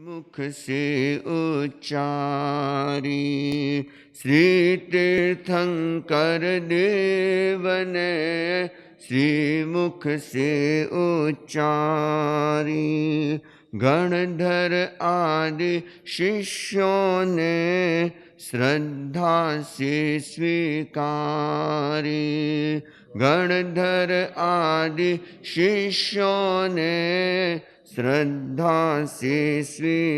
मुख से उच्चारी, श्री तीर्थंकर देव ने श्रीमुख से उच्चारी। गणधर आदि शिष्यों ने श्रद्धा से स्वीकारी। गणधर आदि शिष्यों ने श्रद्धा से स्वीकारी।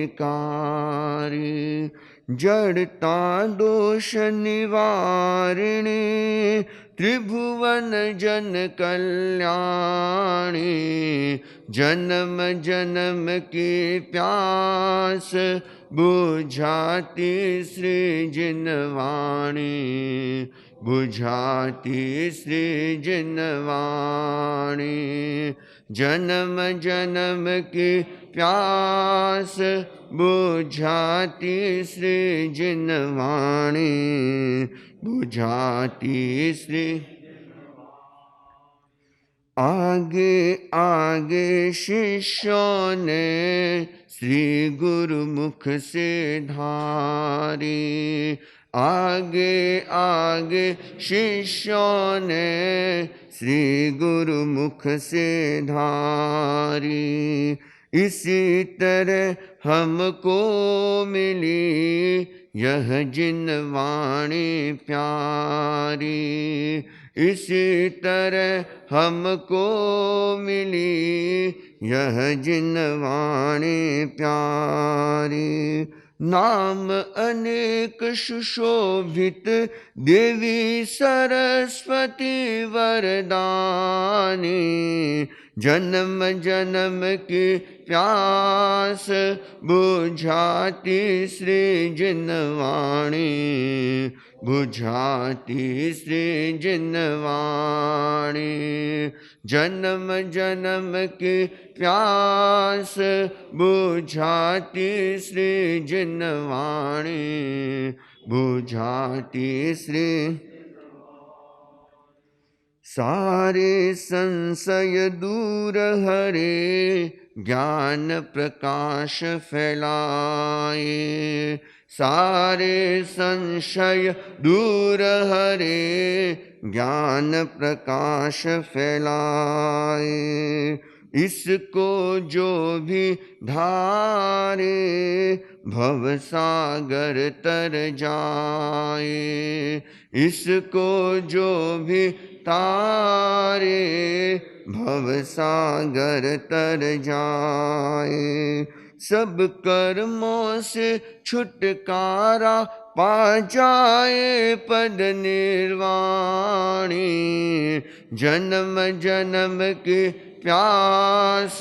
जड़ता दोष निवारिणी, त्रिभुवन जन कल्याणी। जन्म जन्म की प्यास बुझाती सृजनवाणी। बुझाती सृजनवाणी। जन्म जन्म की प्यास बुझाती सृजनवाणी। बुझाती सृ आगे आगे शिष्यों ने श्री गुरुमुख से धारी। आगे आगे शिष्यों ने श्री गुरुमुख से धारी। इसी तरह हमको मिली यह जिनवाणी प्यारी। इसी तरह हमको मिली यह जिनवाणी प्यारी। नाम अनेक सुशोभित देवी सरस्वती वरदानी। जन्म जन्म की प्यास बुझाती सृजनवाणी। बुझाती सृजनवाणी। जन्म जन्म की प्यास बुझाती सृजनवाणी। बुझाती सृ सारे संशय दूर हरे, ज्ञान प्रकाश फैलाए। सारे संशय दूर हरे, ज्ञान प्रकाश फैलाए। इसको जो भी धारे, भवसागर तर जाए। इसको जो भी तारे, भवसागर तर जाए। सब कर्मों से छुटकारा पा जाए पद निर्वाणी। जन्म जन्म की प्यास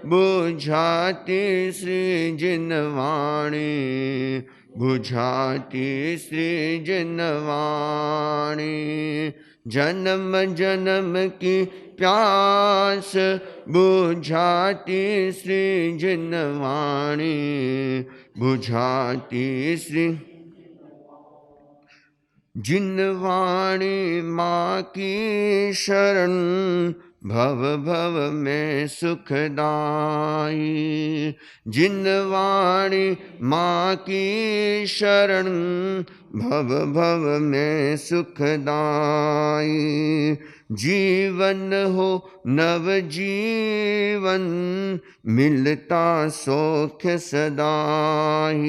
बुझाती सृजनवाणी। बुझाती सृजनवाणी। जन्म जन्म की प्यास बुझाती सृजनवाणी। बुझाती सृ जिनवाणी माँ की शरण, भव भव में सुखदाई। जिनवाणी माँ की शरण, भव भव में सुखदाई। जीवन हो नव जीवन, मिलता सौख्य सदाई।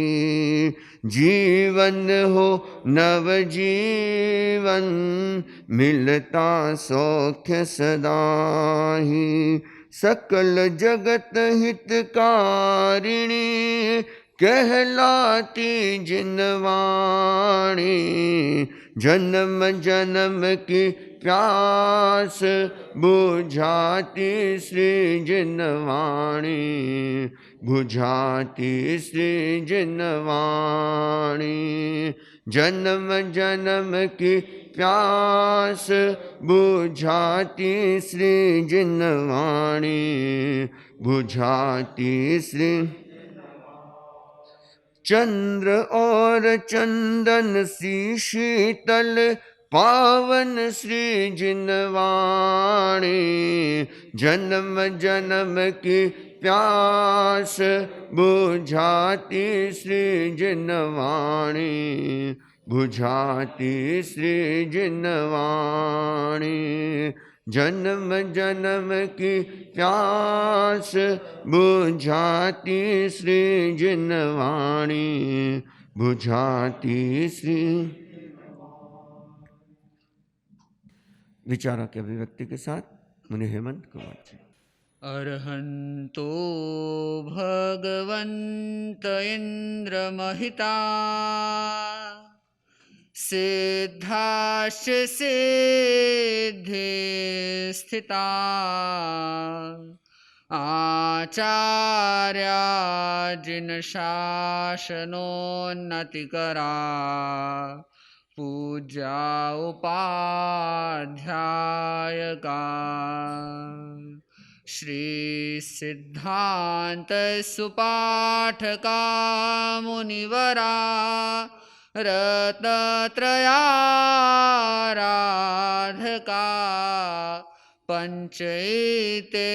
जीवन हो नव जीवन, मिलता सौख्य सदाई। सकल जगत हितकारिणी, कहलाती जिनवाणी। जन्म जन्म की प्यास बुझाती सृजनवाणी। बुझाती सृजनवाणी। जन्म जन्म की प्यास बुझाती सृजनवाणी। बुझाती सृ चंद्र और चंदन सी शीतल, पावन सृजनवाणी। जन्म जन्म की प्यास बुझाती सृजनवाणी बुझाती सृजनवाणी जन्म जन्म की प्यास बुझाती सृजनवाणी बुझाती श्री। विचारों की अभिव्यक्ति के साथ मुनि हेमंत कुमार जी। अर्हन्तो भगवन्त इन्द्रमहिता सिद्धाश्च सिद्धे स्थिता आचार्या जिनशासनोन्नतिकरा पूज्या उपाध्यायका श्री सिद्धांत सुपाठका मुनिवरा रत्नत्रयाराधका पंचैते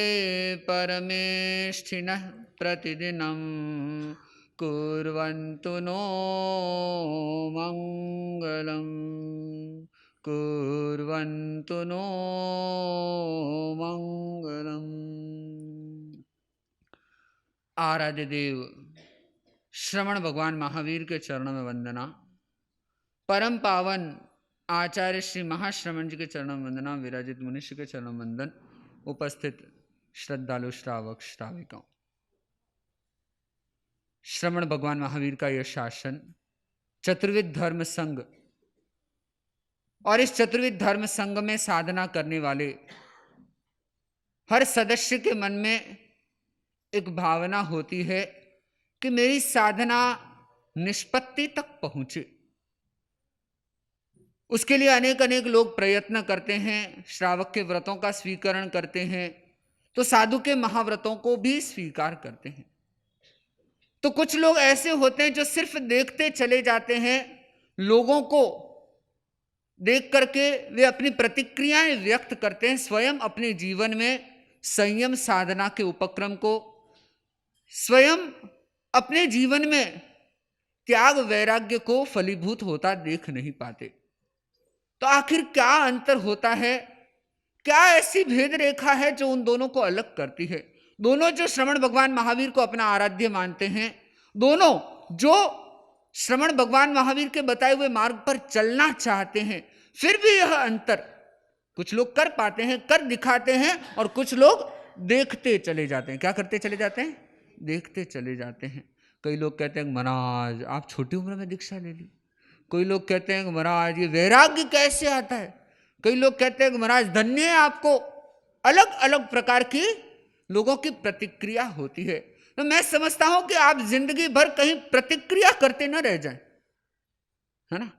परमेष्ठिनः प्रतिदिनं कुर्वन्तु नो मंगलम् कुर्वन्तु नो मंगलम्। आराध्य देव श्रवण भगवान महावीर के चरणों में वंदना। परम पावन आचार्य श्री महाश्रवण जी के चरणों में वंदना। विराजित मुनिषि के चरणों में वंदन। उपस्थित श्रद्धालु श्रावक श्राविकाओं, श्रवण भगवान महावीर का यह शासन चतुर्विध धर्म संघ और इस चतुर्विध धर्म संघ में साधना करने वाले हर सदस्य के मन में एक भावना होती है कि मेरी साधना निष्पत्ति तक पहुंचे। उसके लिए अनेक अनेक लोग प्रयत्न करते हैं, श्रावक के व्रतों का स्वीकरण करते हैं, तो साधु के महाव्रतों को भी स्वीकार करते हैं। तो कुछ लोग ऐसे होते हैं जो सिर्फ देखते चले जाते हैं, लोगों को देख करके वे अपनी प्रतिक्रियाएं व्यक्त करते हैं, स्वयं अपने जीवन में संयम साधना के उपक्रम को, स्वयं अपने जीवन में त्याग वैराग्य को फलीभूत होता देख नहीं पाते। तो आखिर क्या अंतर होता है, क्या ऐसी भेद रेखा है जो उन दोनों को अलग करती है? दोनों जो श्रवण भगवान महावीर को अपना आराध्य मानते हैं, दोनों जो श्रवण भगवान महावीर के बताए हुए मार्ग पर चलना चाहते हैं, फिर भी यह अंतर कुछ लोग कर पाते हैं, कर दिखाते हैं, और कुछ लोग देखते चले जाते हैं। क्या करते चले जाते हैं? देखते चले जाते हैं। कई लोग कहते हैं महाराज आप छोटी उम्र में दीक्षा ले ली। कोई लोग कहते हैं महाराज ये वैराग्य कैसे आता है। कई लोग कहते हैं महाराज धन्य है आपको। अलग अलग प्रकार की लोगों की प्रतिक्रिया होती है। तो मैं समझता हूं कि आप जिंदगी भर कहीं प्रतिक्रिया करते न रह जाएं, है ना।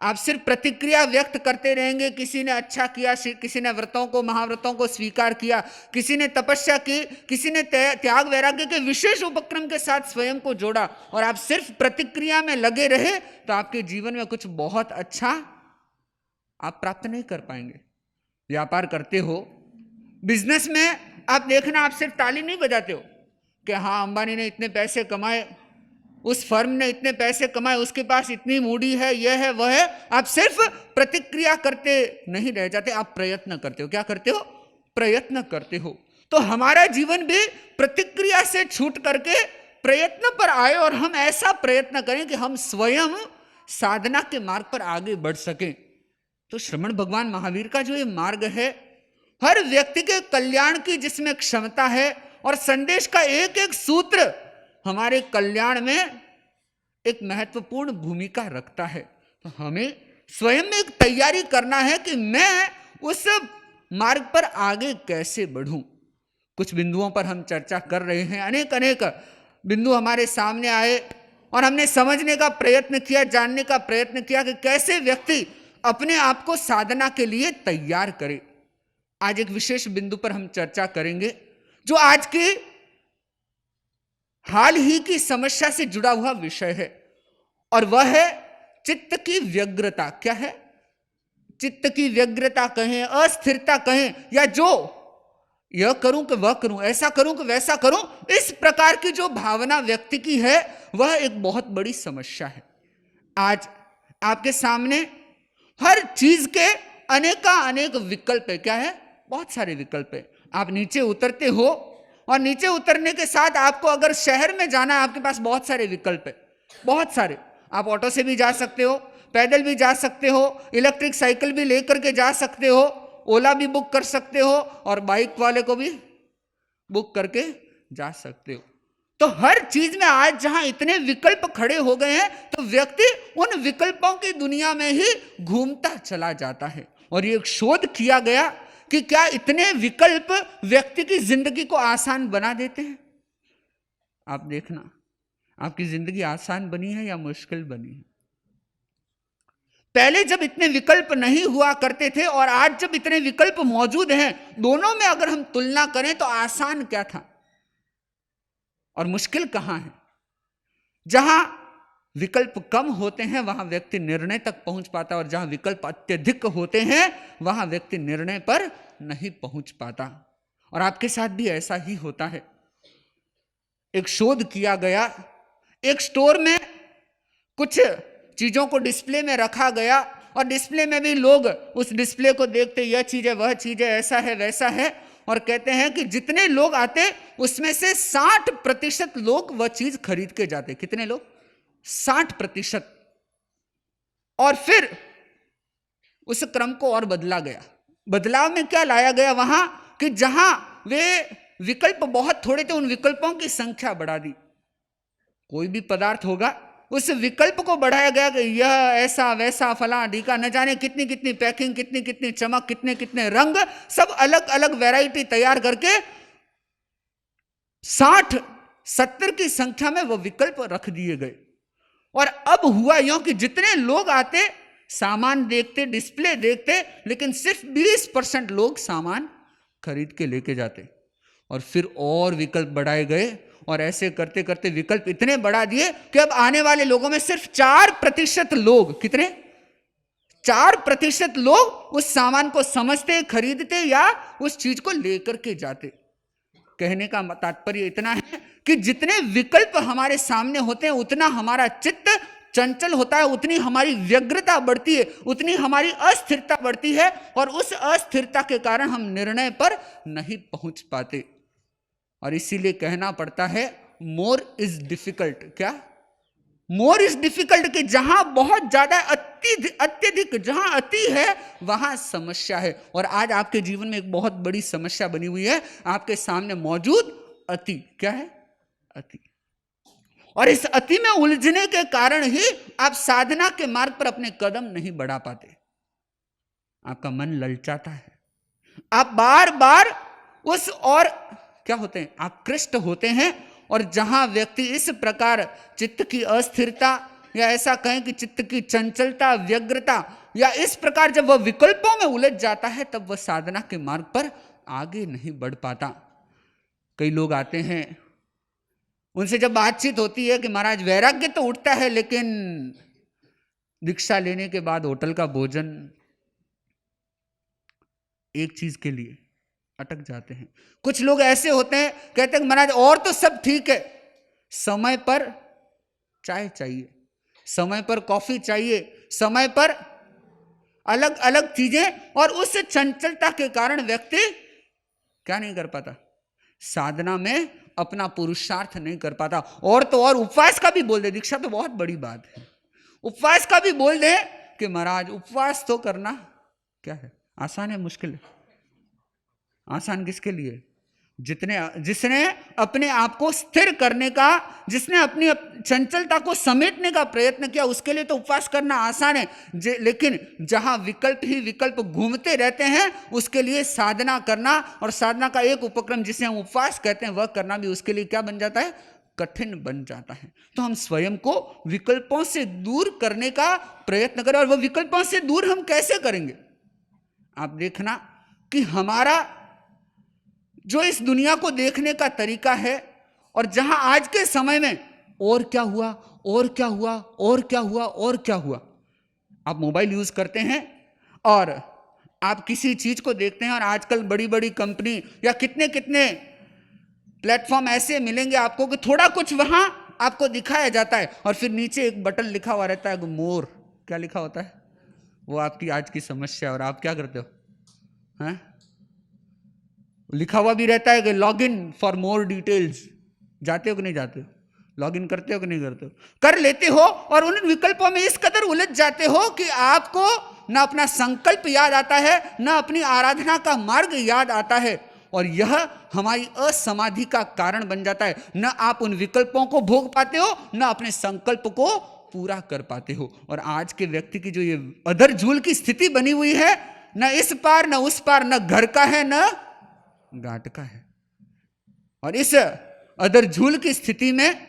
आप सिर्फ प्रतिक्रिया व्यक्त करते रहेंगे। किसी ने अच्छा किया, किसी ने व्रतों को महाव्रतों को स्वीकार किया, किसी ने तपस्या की, किसी ने त्याग वैराग्य के विशेष उपक्रम के साथ स्वयं को जोड़ा, और आप सिर्फ प्रतिक्रिया में लगे रहे तो आपके जीवन में कुछ बहुत अच्छा आप प्राप्त नहीं कर पाएंगे। व्यापार करते हो, बिजनेस में आप देखना, आप सिर्फ ताली नहीं बजाते हो कि हाँ अंबानी ने इतने पैसे कमाए, उस फर्म ने इतने पैसे कमाए, उसके पास इतनी मूडी है, यह है वह है। आप सिर्फ प्रतिक्रिया करते नहीं रह जाते, आप प्रयत्न करते हो। क्या करते हो? प्रयत्न करते हो। तो हमारा जीवन भी प्रतिक्रिया से छूट करके प्रयत्न पर आए, और हम ऐसा प्रयत्न करें कि हम स्वयं साधना के मार्ग पर आगे बढ़ सकें। तो श्रवण भगवान महावीर का जो ये मार्ग है, हर व्यक्ति के कल्याण की जिसमें क्षमता है, और संदेश का एक एक सूत्र हमारे कल्याण में एक महत्वपूर्ण भूमिका रखता है। तो हमें स्वयं में एक तैयारी करना है कि मैं उस मार्ग पर आगे कैसे बढ़ूं। कुछ बिंदुओं पर हम चर्चा कर रहे हैं, अनेक अनेक बिंदु हमारे सामने आए, और हमने समझने का प्रयत्न किया, जानने का प्रयत्न किया कि कैसे व्यक्ति अपने आप को साधना के लिए तैयार करे। आज एक विशेष बिंदु पर हम चर्चा करेंगे जो आज के हाल ही की समस्या से जुड़ा हुआ विषय है, और वह है चित्त की व्यग्रता। क्या है? चित्त की व्यग्रता कहें, अस्थिरता कहें, या जो यह करूं कि वह करूं, ऐसा करूं कि वैसा करूं, इस प्रकार की जो भावना व्यक्ति की है वह एक बहुत बड़ी समस्या है। आज आपके सामने हर चीज के अनेक विकल्प है। क्या है? बहुत सारे विकल्प है। आप नीचे उतरते हो और नीचे उतरने के साथ आपको अगर शहर में जाना है, आपके पास बहुत सारे विकल्प है, बहुत सारे। आप ऑटो से भी जा सकते हो, पैदल भी जा सकते हो, इलेक्ट्रिक साइकिल भी लेकर के जा सकते हो, ओला भी बुक कर सकते हो और बाइक वाले को भी बुक करके जा सकते हो। तो हर चीज में आज जहां इतने विकल्प खड़े हो गए हैं तो व्यक्ति उन विकल्पों की दुनिया में ही घूमता चला जाता है। और ये एक शोध किया गया कि क्या इतने विकल्प व्यक्ति की जिंदगी को आसान बना देते हैं? आप देखना, आपकी जिंदगी आसान बनी है या मुश्किल बनी है? पहले जब इतने विकल्प नहीं हुआ करते थे और आज जब इतने विकल्प मौजूद हैं, दोनों में अगर हम तुलना करें तो आसान क्या था और मुश्किल कहां है? जहां विकल्प कम होते हैं वहां व्यक्ति निर्णय तक पहुंच पाता है और जहां विकल्प अत्यधिक होते हैं वहां व्यक्ति निर्णय पर नहीं पहुंच पाता। और आपके साथ भी ऐसा ही होता है। एक शोध किया गया, एक स्टोर में कुछ चीजों को डिस्प्ले में रखा गया और डिस्प्ले में भी लोग उस डिस्प्ले को देखते, यह चीज है, वह चीज है, ऐसा है, वैसा है, और कहते हैं कि जितने लोग आते उसमें से 60% लोग वह चीज खरीद के जाते। कितने लोग? 60%। और फिर उस क्रम को और बदला गया। बदलाव में क्या लाया गया वहां कि जहां वे विकल्प बहुत थोड़े थे उन विकल्पों की संख्या बढ़ा दी। कोई भी पदार्थ होगा उस विकल्प को बढ़ाया गया कि यह ऐसा वैसा फला ढीका, न जाने कितनी कितनी पैकिंग, कितनी कितनी चमक, कितने कितने रंग, सब अलग अलग वैरायटी तैयार करके 60-70 की संख्या में वो विकल्प रख दिए गए। और अब हुआ यूं कि जितने लोग आते सामान देखते, डिस्प्ले देखते, लेकिन सिर्फ 20% लोग सामान खरीद के लेके जाते। और फिर और विकल्प बढ़ाए गए और ऐसे करते करते विकल्प इतने बढ़ा दिए कि अब आने वाले लोगों में सिर्फ 4% लोग, कितने? 4% लोग उस सामान को समझते, खरीदते या उस चीज को लेकर के जाते। कहने का तात्पर्य इतना है कि जितने विकल्प हमारे सामने होते हैं उतना हमारा चित्त चंचल होता है, उतनी हमारी व्यग्रता बढ़ती है, उतनी हमारी अस्थिरता बढ़ती है और उस अस्थिरता के कारण हम निर्णय पर नहीं पहुंच पाते। और इसीलिए कहना पड़ता है मोर इज डिफिकल्ट। क्या? मोर इज डिफिकल्ट कि जहां बहुत ज्यादा अत्यधिक जहां अति है वहां समस्या है। और आज आपके जीवन में एक बहुत बड़ी समस्या बनी हुई है, आपके सामने मौजूद अति। क्या है? अति। और इस अति में उलझने के कारण ही आप साधना के मार्ग पर अपने कदम नहीं बढ़ा पाते। आपका मन ललचाता है, आप बार बार उस और क्या होते हैं, आकृष्ट होते हैं। और जहां व्यक्ति इस प्रकार चित्त की अस्थिरता या ऐसा कहें कि चित्त की चंचलता, व्यग्रता या इस प्रकार जब वह विकल्पों में उलझ जाता है तब वह साधना के मार्ग पर आगे नहीं बढ़ पाता। कई लोग आते हैं, उनसे जब बातचीत होती है कि महाराज वैराग्य तो उठता है लेकिन दीक्षा लेने के बाद होटल का भोजन, एक चीज के लिए अटक जाते हैं। कुछ लोग ऐसे होते हैं, कहते हैं महाराज और तो सब ठीक है, समय पर चाय चाहिए, समय पर कॉफी चाहिए, समय पर अलग अलग चीजें। और उस चंचलता के कारण व्यक्ति क्या नहीं कर पाता? साधना में अपना पुरुषार्थ नहीं कर पाता। और तो और उपवास का भी बोल दे, दीक्षा तो बहुत बड़ी बात है, उपवास का भी बोल दे कि महाराज उपवास तो करना क्या है, आसान है मुश्किल है? आसान किसके लिए? जिसने अपने आप को स्थिर करने का, जिसने अपनी चंचलता को समेटने का प्रयत्न किया, उसके लिए तो उपवास करना आसान है। लेकिन जहां विकल्प ही विकल्प घूमते रहते हैं उसके लिए साधना करना, और साधना का एक उपक्रम जिसे हम उपवास कहते हैं वह करना भी उसके लिए क्या बन जाता है? कठिन बन जाता है। तो हम स्वयं को विकल्पों से दूर करने का प्रयत्न करें। और वह विकल्पों से दूर हम कैसे करेंगे? आप देखना कि हमारा जो इस दुनिया को देखने का तरीका है, और जहां आज के समय में और क्या हुआ, और क्या हुआ, और क्या हुआ, और क्या हुआ। आप मोबाइल यूज करते हैं और आप किसी चीज को देखते हैं और आजकल बड़ी बड़ी कंपनी या कितने कितने प्लेटफॉर्म ऐसे मिलेंगे आपको कि थोड़ा कुछ वहां आपको दिखाया जाता है और फिर नीचे एक बटन लिखा हुआ रहता है मोर। क्या लिखा होता है? वो आपकी आज की समस्या, और आप क्या करते हो? हैं? लिखा हुआ भी रहता है कि log in for more details. जाते हो कि नहीं जाते हो? लॉग इन करते हो कि नहीं करते हो? कर लेते हो और उन विकल्पों में इस कदर उलझ जाते हो कि आपको ना अपना संकल्प याद आता है, ना अपनी आराधना का मार्ग याद आता है, और यह हमारी असमाधि का कारण बन जाता है। न आप उन विकल्पों को भोग पाते हो, न अपने संकल्प को पूरा कर पाते हो। और आज के व्यक्ति की जो ये अधर झूल की स्थिति बनी हुई है, न इस पार न उस पार, न घर का है न घाट का है, और इस अधर झूल की स्थिति में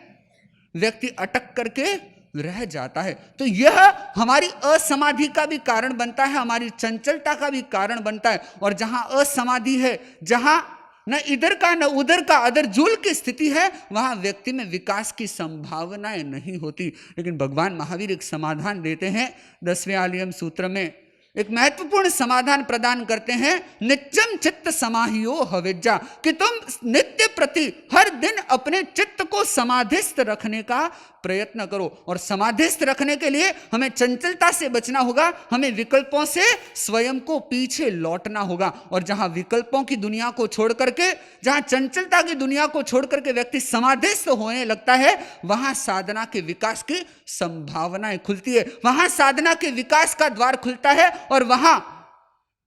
व्यक्ति अटक करके रह जाता है। तो यह हमारी असमाधि का भी कारण बनता है, हमारी चंचलता का भी कारण बनता है। और जहां असमाधि है, जहां न इधर का न उधर का अधर झूल की स्थिति है, वहां व्यक्ति में विकास की संभावनाएं नहीं होती। लेकिन भगवान महावीर एक समाधान देते हैं 10वें आलियम सूत्र में, एक महत्वपूर्ण समाधान प्रदान करते हैं। नित्यम चित्त समाहियो हविज्जा, कि तुम नित्य प्रति हर दिन अपने चित्त को समाधिस्थ रखने का प्रयत्न करो। और समाधिस्थ रखने के लिए हमें चंचलता से बचना होगा, हमें विकल्पों से स्वयं को पीछे लौटना होगा। और जहां विकल्पों की दुनिया को छोड़ करके, जहां चंचलता की दुनिया को छोड़ करके व्यक्ति समाधिस्थ होने लगता है, वहां साधना के विकास की संभावनाएं खुलती है, वहां साधना के विकास का द्वार खुलता है, और वहां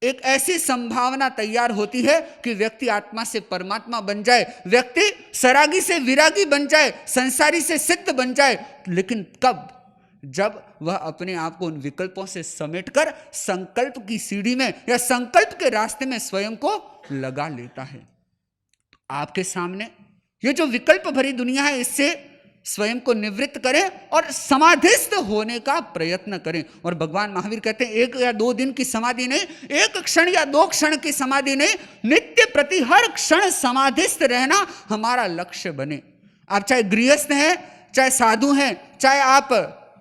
एक ऐसी संभावना तैयार होती है कि व्यक्ति आत्मा से परमात्मा बन जाए, व्यक्ति सरागी से विरागी बन जाए, संसारी से सिद्ध बन जाए। लेकिन कब? जब वह अपने आप को उन विकल्पों से समेटकर संकल्प की सीढ़ी में या संकल्प के रास्ते में स्वयं को लगा लेता है। आपके सामने ये जो विकल्प भरी दुनिया है, इससे स्वयं को निवृत्त करें और समाधिस्थ होने का प्रयत्न करें। और भगवान महावीर कहते हैं, 1 या 2 दिन की समाधि नहीं, 1 क्षण या 2 क्षण की समाधि नहीं, नित्य प्रति हर क्षण समाधिस्थ रहना हमारा लक्ष्य बने। आप चाहे गृहस्थ हैं, चाहे साधु हैं, चाहे आप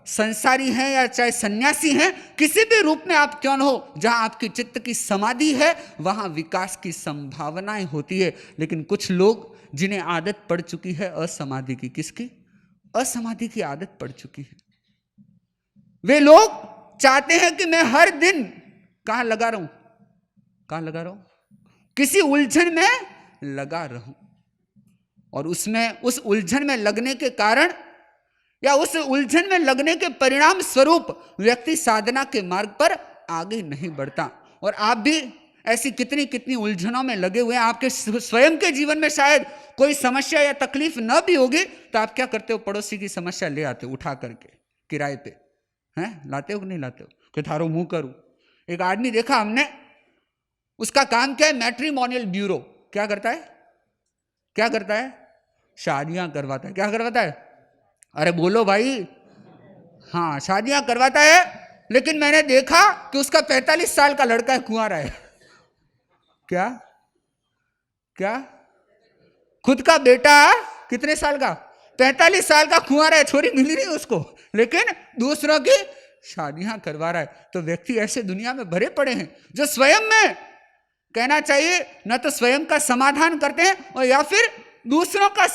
संसारी हैं या चाहे सन्यासी हैं, किसी भी रूप में आप क्यों न हो, जहां आपकी चित्त की समाधि है, वहां विकास की संभावनाएं होती है। लेकिन कुछ लोग जिन्हें आदत पड़ चुकी है असमाधि की, किसकी? असमाधि की आदत पड़ चुकी है। वे लोग चाहते हैं कि मैं हर दिन कहां लगा रहूं? कहां लगा रहूं? किसी उलझन में लगा रहूं, और उसमें उस उलझन में लगने के कारण या उस उलझन में लगने के परिणाम स्वरूप व्यक्ति साधना के मार्ग पर आगे नहीं बढ़ता। और आप भी ऐसी कितनी कितनी उलझनों में लगे हुए हैं। आपके स्वयं के जीवन में शायद कोई समस्या या तकलीफ न भी होगी, तो आप क्या करते हो? पड़ोसी की समस्या ले आते हो उठा करके किराए पे, हैं? लाते हो कि नहीं लाते हो? कि थारो मुंह करूं। एक आदमी देखा हमने, उसका काम क्या है? Matrimonial bureau. क्या करता है? क्या करता है? शादियां करवाता है। क्या करवाता है? अरे बोलो भाई। हाँ, शादियां करवाता है। लेकिन मैंने देखा कि उसका 45 साल का लड़का है, कुंवारा है। क्या क्या? खुद का बेटा कितने साल का? 45 साल का कुंवारा है, छोरी मिली नहीं उसको, लेकिन दूसरों की शादियां करवा रहा है। तो व्यक्ति ऐसे दुनिया में भरे पड़े हैं जो स्वयं में कहना चाहिए न तो स्वयं का समाधान करते हैं, और या फिर दूसरों का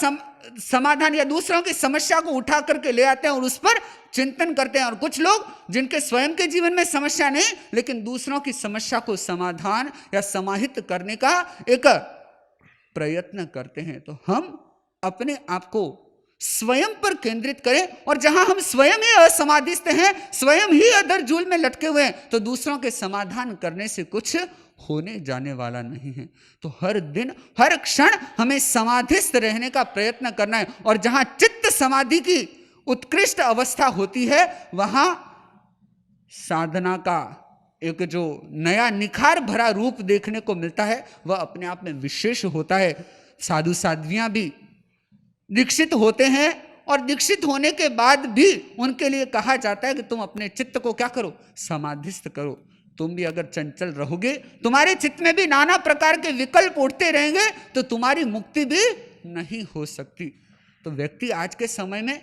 समाधान या दूसरों की समस्या को उठा करके ले आते हैं और उस पर चिंतन करते हैं। और कुछ लोग जिनके स्वयं के जीवन में समस्या नहीं, लेकिन दूसरों की समस्या को समाधान या समाहित करने का एक प्रयत्न करते हैं। तो हम अपने आप को स्वयं पर केंद्रित करें, और जहां हम स्वयं ही असमाधिस्थ हैं, स्वयं ही अधर झूल में लटके हुए हैं, तो दूसरों के समाधान करने से कुछ होने जाने वाला नहीं है। तो हर दिन हर क्षण हमें समाधिस्थ रहने का प्रयत्न करना है। और जहां चित्त समाधि की उत्कृष्ट अवस्था होती है, वहां साधना का एक जो नया निखार भरा रूप देखने को मिलता है, वह अपने आप में विशेष होता है। साधु साध्वियां भी दीक्षित होते हैं, और दीक्षित होने के बाद भी उनके लिए कहा जाता है कि तुम अपने चित्त को क्या करो? समाधिस्थ करो। तुम भी अगर चंचल रहोगे, तुम्हारे चित्त में भी नाना प्रकार के विकल्प उठते रहेंगे, तो तुम्हारी मुक्ति भी नहीं हो सकती। तो व्यक्ति आज के समय में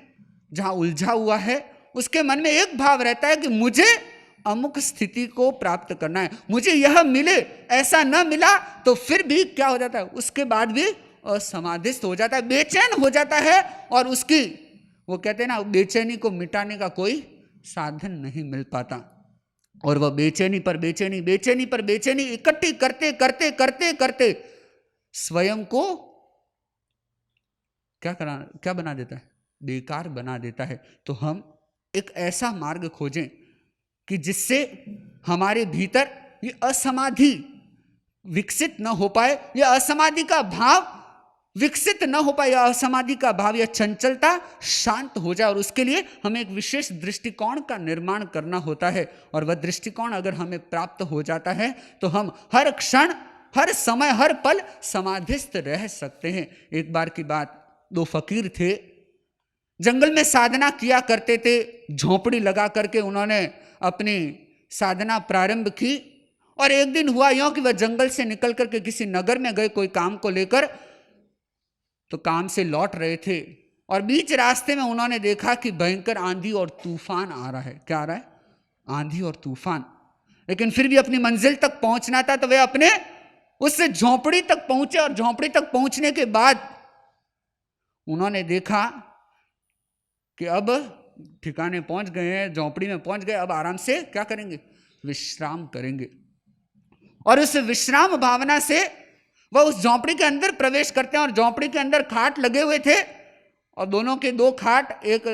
जहां उलझा हुआ है, उसके मन में एक भाव रहता है कि मुझे अमुक स्थिति को प्राप्त करना है, मुझे यह मिले, ऐसा न मिला तो फिर भी क्या हो जाता है, उसके बाद भी असमाधिस्थ हो जाता है, बेचैन हो जाता है। और उसकी वो कहते हैं ना, बेचैनी को मिटाने का कोई साधन नहीं मिल पाता। और वह बेचैनी पर बेचैनी, बेचैनी पर बेचैनी इकट्ठी करते करते करते करते स्वयं को क्या बना देता है, बेकार बना देता है। तो हम एक ऐसा मार्ग खोजें कि जिससे हमारे भीतर ये असमाधि विकसित न हो पाए, या असमाधि का भाव विकसित न हो पाए, या असमाधि का भाव या चंचलता शांत हो जाए। और उसके लिए हमें एक विशेष दृष्टिकोण का निर्माण करना होता है। और वह दृष्टिकोण अगर हमें प्राप्त हो जाता है तो हम हर क्षण, हर समय, हर पल समाधिस्थ रह सकते हैं। एक बार की बात, दो फकीर थे, जंगल में साधना किया करते थे। झोंपड़ी लगा करके उन्होंने अपनी साधना प्रारंभ की। और एक दिन हुआ यूं कि वह जंगल से निकल करके किसी नगर में गए कोई काम को लेकर। तो काम से लौट रहे थे और बीच रास्ते में उन्होंने देखा कि भयंकर आंधी और तूफान आ रहा है। क्या आ रहा है? आंधी और तूफान। लेकिन फिर भी अपनी मंजिल तक पहुंचना था, तो वे अपने उस झोंपड़ी तक पहुंचे। और झोंपड़ी तक पहुंचने के बाद उन्होंने देखा कि अब ठिकाने पहुंच गए हैं, झोंपड़ी में पहुंच गए, अब आराम से क्या करेंगे? विश्राम करेंगे। और उस विश्राम भावना से वह उस झोंपड़ी के अंदर प्रवेश करते हैं। और झोंपड़ी के अंदर खाट लगे हुए थे, और दोनों के दो खाट, एक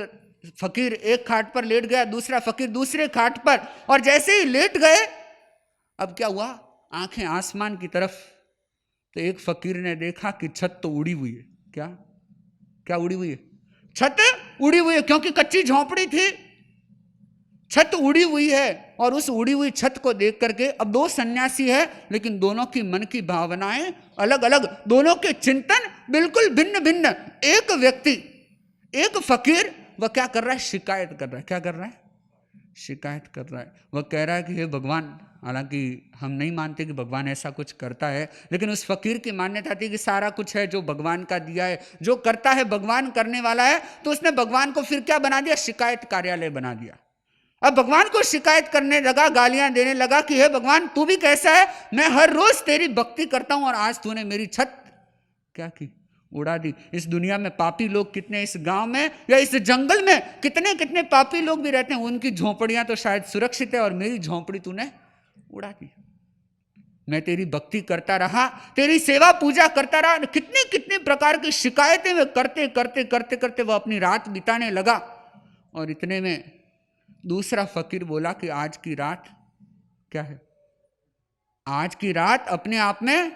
फकीर एक खाट पर लेट गया, दूसरा फकीर दूसरे खाट पर। और जैसे ही लेट गए, अब क्या हुआ? आंखें आसमान की तरफ। तो एक फकीर ने देखा कि छत तो उड़ी हुई है। क्या क्या उड़ी हुई है? छत उड़ी हुई है, क्योंकि कच्ची झोंपड़ी थी, छत उड़ी हुई है। और उस उड़ी हुई छत को देख करके, अब दो सन्यासी है, लेकिन दोनों की मन की भावनाएं अलग अलग, दोनों के चिंतन बिल्कुल भिन्न भिन्न। एक व्यक्ति, एक फकीर, वह क्या कर रहा है? शिकायत कर रहा है। क्या कर रहा है? शिकायत कर रहा है। वह कह रहा है कि हे भगवान, हालांकि हम नहीं मानते कि भगवान ऐसा कुछ करता है, लेकिन उस फकीर की मान्यता थी कि सारा कुछ है जो भगवान का दिया है, जो करता है भगवान करने वाला है। तो उसने भगवान को फिर क्या बना दिया? शिकायत कार्यालय बना दिया। अब भगवान को शिकायत करने लगा, गालियां देने लगा कि हे भगवान, तू भी कैसा है? मैं हर रोज तेरी भक्ति करता हूं और आज तूने मेरी छत क्या की? उड़ा दी। इस दुनिया में पापी लोग कितने, इस गांव में या इस जंगल में कितने कितने पापी लोग भी रहते हैं, उनकी झोंपड़ियां तो शायद सुरक्षित है, और मेरी झोंपड़ी तूने उड़ा दी। मैं तेरी भक्ति करता रहा, तेरी सेवा पूजा करता रहा, कितने कितने प्रकार की शिकायतें वे करते करते करते करते वह अपनी रात बिताने लगा। और इतने में दूसरा फकीर बोला कि आज की रात क्या है? आज की रात अपने आप में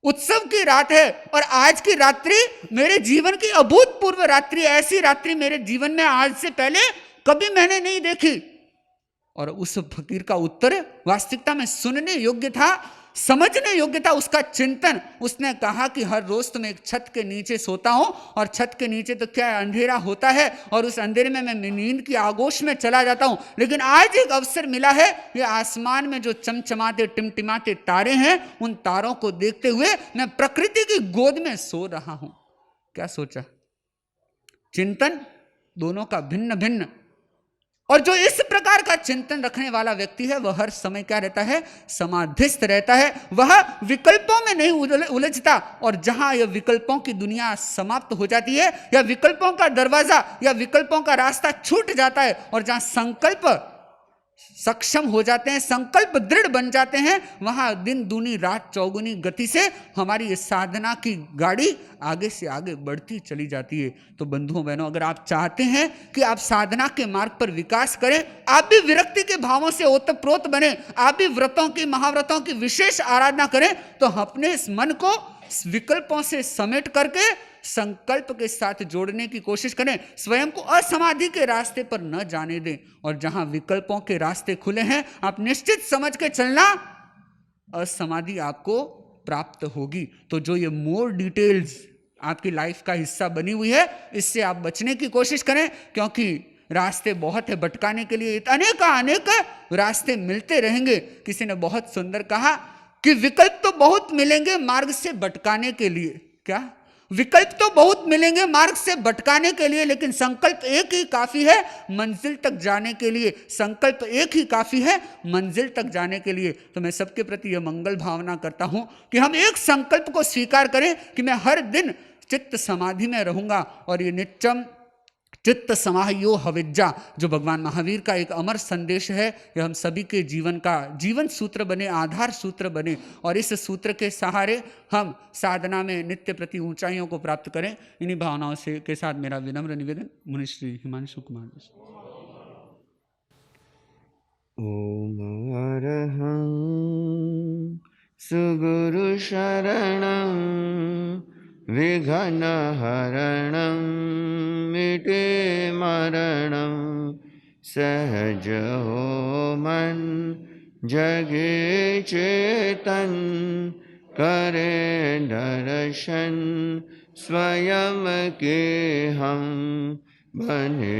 उत्सव की रात है। और आज की रात्रि मेरे जीवन की अभूतपूर्व रात्रि, ऐसी रात्रि मेरे जीवन में आज से पहले कभी मैंने नहीं देखी। और उस फकीर का उत्तर वास्तविकता में सुनने योग्य था, समझने योग्य था। उसका चिंतन, उसने कहा कि हर रोज तो मैं एक छत के नीचे सोता हूं, और छत के नीचे तो क्या अंधेरा होता है, और उस अंधेरे में मैं नींद की आगोश में चला जाता हूं। लेकिन आज एक अवसर मिला है, ये आसमान में जो चमचमाते टिमटिमाते तारे हैं, उन तारों को देखते हुए मैं प्रकृति की गोद में सो रहा हूं। क्या सोचा? चिंतन दोनों का भिन्न भिन्न। और जो इस प्रकार का चिंतन रखने वाला व्यक्ति है, वह हर समय क्या रहता है? समाधिस्थ रहता है। वह विकल्पों में नहीं उलझता। और जहां यह विकल्पों की दुनिया समाप्त हो जाती है, या विकल्पों का दरवाजा या विकल्पों का रास्ता छूट जाता है, और जहां संकल्प सक्षम हो जाते हैं, संकल्प दृढ़ बन जाते हैं, वहां दिन दूनी रात चौगुनी गति से हमारी साधना की गाड़ी आगे से आगे बढ़ती चली जाती है। तो बंधुओं बहनों, अगर आप चाहते हैं कि आप साधना के मार्ग पर विकास करें, आप भी विरक्ति के भावों से ओतप्रोत बने, आप भी व्रतों की, महाव्रतों की विशेष आराधना करें, तो अपने इस मन को विकल्पों से समेट करके संकल्प के साथ जोड़ने की कोशिश करें। स्वयं को असमाधि के रास्ते पर न जाने दें। और जहां विकल्पों के रास्ते खुले हैं, आप निश्चित समझ के चलना, असमाधि आपको प्राप्त होगी। तो जो ये मोर डिटेल्स आपकी लाइफ का हिस्सा बनी हुई है, इससे आप बचने की कोशिश करें, क्योंकि रास्ते बहुत है भटकाने के लिए, अनेक रास्ते मिलते रहेंगे। किसी ने बहुत सुंदर कहा कि विकल्प तो बहुत मिलेंगे मार्ग से भटकाने के लिए। क्या? विकल्प तो बहुत मिलेंगे मार्ग से भटकाने के लिए, लेकिन संकल्प एक ही काफी है मंजिल तक जाने के लिए। संकल्प एक ही काफी है मंजिल तक जाने के लिए। तो मैं सबके प्रति यह मंगल भावना करता हूं कि हम एक संकल्प को स्वीकार करें कि मैं हर दिन चित्त समाधि में रहूंगा। और ये नित्यम चित्त समाहयो हविज्जा जो भगवान महावीर का एक अमर संदेश है, यह हम सभी के जीवन का जीवन सूत्र बने, आधार सूत्र बने, और इस सूत्र के सहारे हम साधना में नित्य प्रति ऊंचाइयों को प्राप्त करें। इन्हीं भावनाओं से के साथ मेरा विनम्र निवेदन मुनि श्री हिमांशु कुमार जी। ओम अरहं सुगुरु शरणं विघ्न हरणं मिटे मरणं सहज हो मन जगे चेतन करे दर्शन स्वयं के हम बने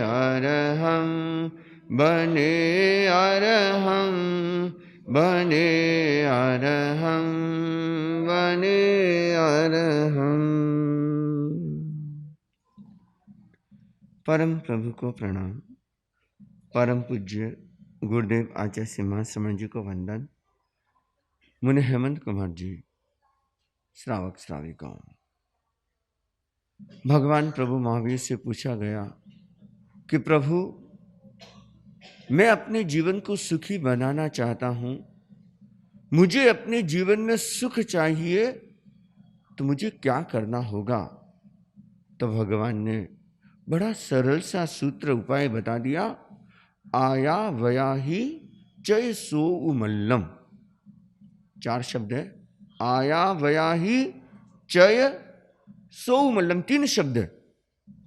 अरहं बने अरहं बने अरहं बने अरहं। परम प्रभु को प्रणाम। परम पूज्य गुरुदेव आचार्य सिम्हा श्रमण जी को वंदन। मुनि हेमंत कुमार जी, श्रावक श्राविकाओं, भगवान प्रभु महावीर से पूछा गया कि प्रभु, मैं अपने जीवन को सुखी बनाना चाहता हूं, मुझे अपने जीवन में सुख चाहिए, तो मुझे क्या करना होगा? तो भगवान ने बड़ा सरल सा सूत्र उपाय बता दिया। आया वया ही चय सो उमल्लम। 4 शब्द है। आया वया ही चय सो उमल्लम, 3 शब्द है।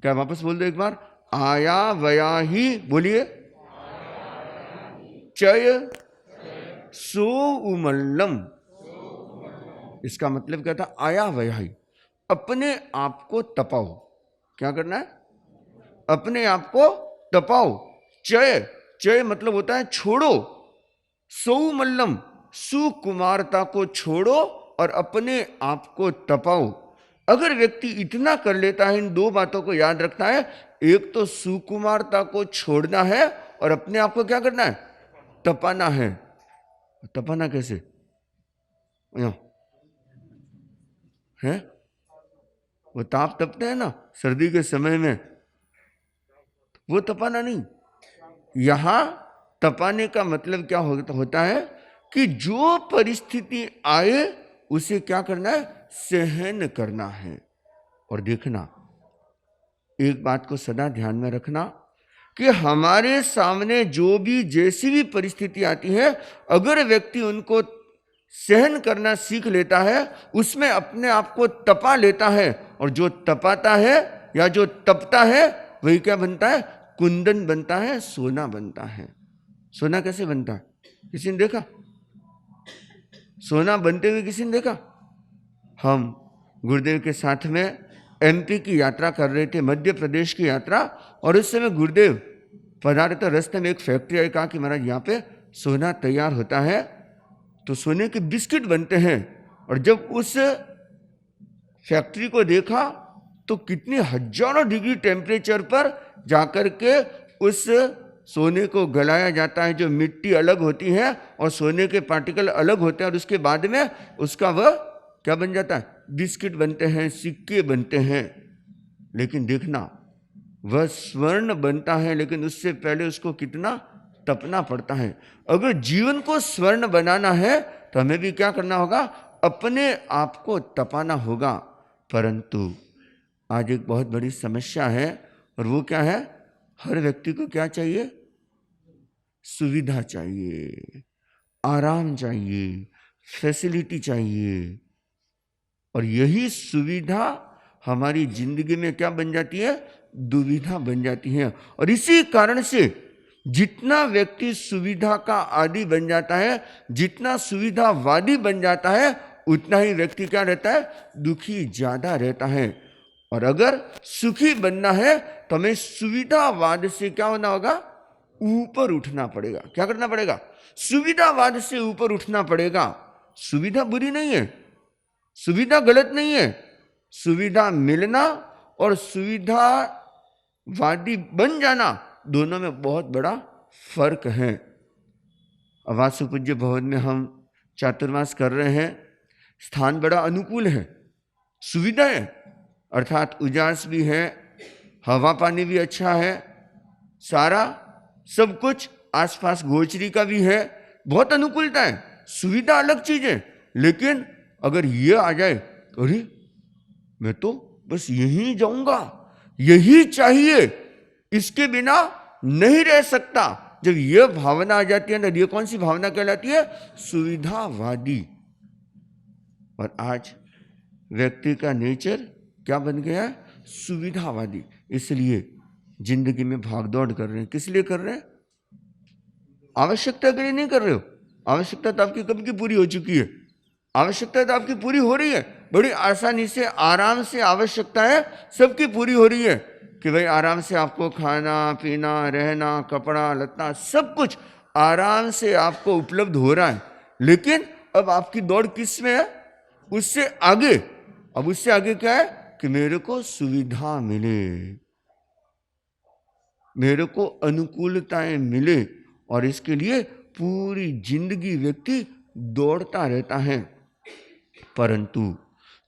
क्या वापस बोल दो एक बार? आया वया ही, बोलिए, चय सो उमल्लम। इसका मतलब क्या था? आया वया ही, अपने आप को तपाओ। क्या करना है? अपने आप को तपाओ। चय, चय मतलब होता है छोड़ो। सो मल्लम, सुकुमारता को छोड़ो और अपने आप को तपाओ। अगर व्यक्ति इतना कर लेता है, इन 2 बातों को याद रखता है, एक तो सुकुमारता को छोड़ना है और अपने आप को क्या करना है? तपाना है। तपाना कैसे है? वो ताप तपते हैं ना सर्दी के समय में, वो तपाना नहीं। यहां तपाने का मतलब क्या होता है कि जो परिस्थिति आए उसे क्या करना है? सहन करना है। और देखना, एक बात को सदा ध्यान में रखना कि हमारे सामने जो भी जैसी भी परिस्थिति आती है, अगर व्यक्ति उनको सहन करना सीख लेता है, उसमें अपने आप को तपा लेता है, और जो तपाता है या जो तपता है वही क्या बनता है? कुंदन बनता है, सोना बनता है। सोना कैसे बनता है? किसी ने देखा? सोना बनते हुए किसी ने देखा? हम गुरुदेव के साथ में एमपी की यात्रा कर रहे थे, मध्य प्रदेश की यात्रा, और उस समय गुरुदेव पधारे तो रास्ते में एक फैक्ट्री आई। कहा कि महाराज यहाँ पे सोना तैयार होता है, तो सोने के बिस्किट बनते हैं। और जब उस फैक्ट्री को देखा तो कितनी हजारों डिग्री टेम्परेचर पर जाकर के उस सोने को गलाया जाता है। जो मिट्टी अलग होती है और सोने के पार्टिकल अलग होते हैं, और उसके बाद में उसका वह क्या बन जाता है? बिस्किट बनते हैं, सिक्के बनते हैं। लेकिन देखना, वह स्वर्ण बनता है, लेकिन उससे पहले उसको कितना तपना पड़ता है। अगर जीवन को स्वर्ण बनाना है तो हमें भी क्या करना होगा? अपने आप को तपाना होगा। परंतु आज एक बहुत बड़ी समस्या है, और वो क्या है? हर व्यक्ति को क्या चाहिए? सुविधा चाहिए, आराम चाहिए, फैसिलिटी चाहिए। और यही सुविधा हमारी जिंदगी में क्या बन जाती है? दुविधा बन जाती है। और इसी कारण से जितना व्यक्ति सुविधा का आदी बन जाता है, जितना सुविधावादी बन जाता है, उतना ही व्यक्ति क्या रहता है? दुखी ज्यादा रहता है। और अगर सुखी बनना है तो हमें सुविधावाद से क्या होना होगा? ऊपर उठना पड़ेगा। क्या करना पड़ेगा? सुविधावाद से ऊपर उठना पड़ेगा। सुविधा बुरी नहीं है, सुविधा गलत नहीं है, सुविधा मिलना और सुविधावादी बन जाना, दोनों में बहुत बड़ा फर्क है। अब वासु पूज्य भवन में हम चातुर्मास कर रहे हैं, स्थान बड़ा अनुकूल है, सुविधा है, अर्थात उजास भी है, हवा पानी भी अच्छा है, सारा सब कुछ आसपास गोचरी का भी है, बहुत अनुकूलता है, सुविधा अलग चीज है। लेकिन अगर ये आ जाए, अरे मैं तो बस यहीं जाऊंगा, यही चाहिए, इसके बिना नहीं रह सकता, जब ये भावना आ जाती है ना, ये कौन सी भावना कहलाती है? सुविधावादी। और आज व्यक्ति का नेचर क्या बन गया है? सुविधावादी। इसलिए जिंदगी में भागदौड़ कर रहे हैं। किस लिए कर रहे हैं? आवश्यकता के लिए नहीं कर रहे हो। आवश्यकता तो आपकी कब की पूरी हो चुकी है, आवश्यकता तो आपकी पूरी हो रही है, बड़ी आसानी से आराम से आवश्यकता है सबकी पूरी हो रही है कि भाई आराम से आपको खाना पीना रहना कपड़ा लत्ता सब कुछ आराम से आपको उपलब्ध हो रहा है। लेकिन अब आपकी दौड़ किस में है? उससे आगे। अब उससे आगे क्या है कि मेरे को सुविधा मिले, मेरे को अनुकूलताएं मिले, और इसके लिए पूरी जिंदगी व्यक्ति दौड़ता रहता है। परंतु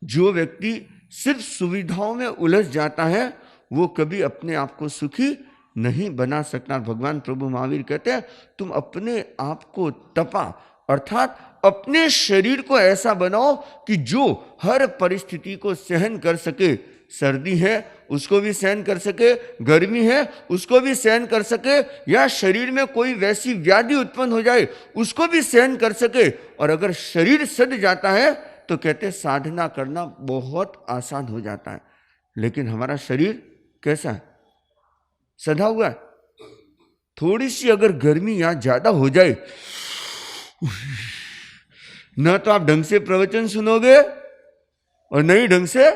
जो व्यक्ति सिर्फ सुविधाओं में उलझ जाता है वो कभी अपने आप को सुखी नहीं बना सकता। भगवान प्रभु महावीर कहते हैं तुम अपने आप को तपा, अर्थात अपने शरीर को ऐसा बनाओ कि जो हर परिस्थिति को सहन कर सके। सर्दी है उसको भी सहन कर सके, गर्मी है उसको भी सहन कर सके, या शरीर में कोई वैसी व्याधि उत्पन्न हो जाए उसको भी सहन कर सके। और अगर शरीर सध जाता है तो कहते साधना करना बहुत आसान हो जाता है। लेकिन हमारा शरीर कैसा है? सधा हुआ है। थोड़ी सी अगर गर्मी यहां ज्यादा हो जाए, न तो आप ढंग से प्रवचन सुनोगे और नहीं ढंग से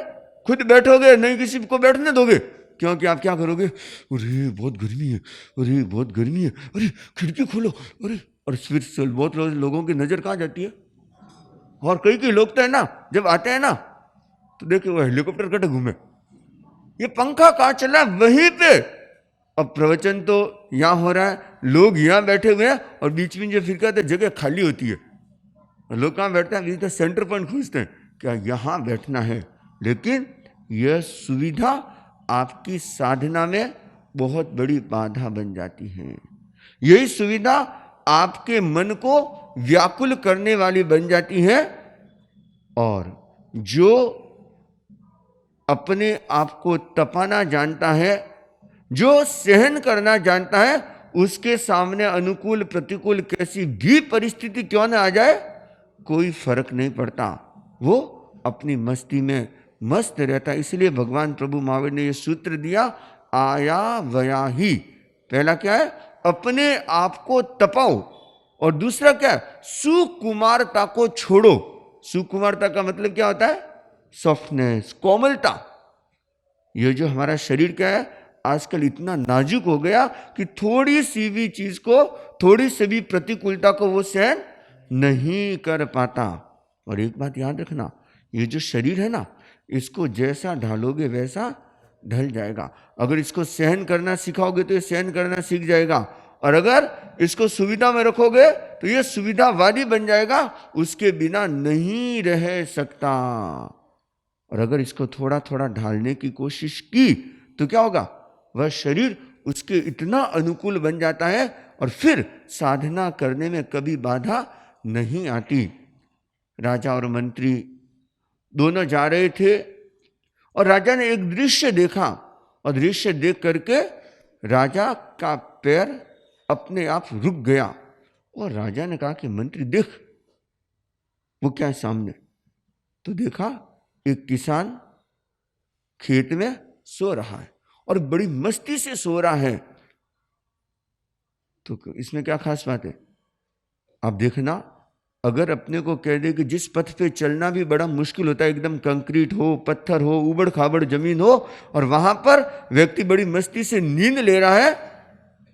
खुद बैठोगे, नहीं किसी को बैठने दोगे, क्योंकि आप क्या करोगे? अरे बहुत गर्मी है, अरे बहुत गर्मी है, अरे खिड़की खोलो, अरे। और फिर बहुत लोगों की नजर कहाँ जाती है? और कई लोग तो है ना, जब आते हैं ना तो देखिए वो हेलीकॉप्टर कटे घूमे, ये पंखा कहाँ चला वहीं पे। अब प्रवचन तो यहाँ हो रहा है, लोग यहाँ बैठे हुए हैं, और बीच में जो फिर कहते जगह खाली होती है, लोग कहाँ बैठते हैं? तो सेंटर पॉइंट खोजते हैं, क्या यहाँ बैठना है। लेकिन यह सुविधा आपकी साधना में बहुत बड़ी बाधा बन जाती है। यही सुविधा आपके मन को व्याकुल करने वाली बन जाती है, और जो अपने आप को तपाना जानता है, जो सहन करना जानता है, उसके सामने अनुकूल प्रतिकूल कैसी भी परिस्थिति क्यों न आ जाए कोई फर्क नहीं पड़ता, वो अपनी मस्ती में मस्त रहता है। इसलिए भगवान प्रभु महावीर ने यह सूत्र दिया, आया वया ही। पहला क्या है? अपने आप को तपाओ, और दूसरा क्या है? सुकुमारता को छोड़ो। सुकुमारता का मतलब क्या होता है? सॉफ्टनेस, कोमलता। ये जो हमारा शरीर क्या है आजकल इतना नाजुक हो गया कि थोड़ी सी भी चीज को, थोड़ी सी भी प्रतिकूलता को वो सहन नहीं कर पाता। और एक बात याद रखना, ये जो शरीर है ना, इसको जैसा ढालोगे वैसा ढल जाएगा। अगर इसको सहन करना सिखाओगे तो ये सहन करना सीख जाएगा, और अगर इसको सुविधा में रखोगे तो ये सुविधावादी बन जाएगा, उसके बिना नहीं रह सकता। और अगर इसको थोड़ा थोड़ा ढालने की कोशिश की तो क्या होगा? वह शरीर उसके इतना अनुकूल बन जाता है, और फिर साधना करने में कभी बाधा नहीं आती। राजा और मंत्री दोनों जा रहे थे, और राजा ने एक दृश्य देखा, और दृश्य देख करके राजा का पैर अपने आप रुक गया। और राजा ने कहा कि मंत्री देख वो क्या है सामने। तो देखा एक किसान खेत में सो रहा है, और बड़ी मस्ती से सो रहा है। तो इसमें क्या खास बात है? आप देखना, अगर अपने को कह दे कि जिस पथ पे चलना भी बड़ा मुश्किल होता है, एकदम कंक्रीट हो, पत्थर हो, उबड़ खाबड़ जमीन हो, और वहां पर व्यक्ति बड़ी मस्ती से नींद ले रहा है,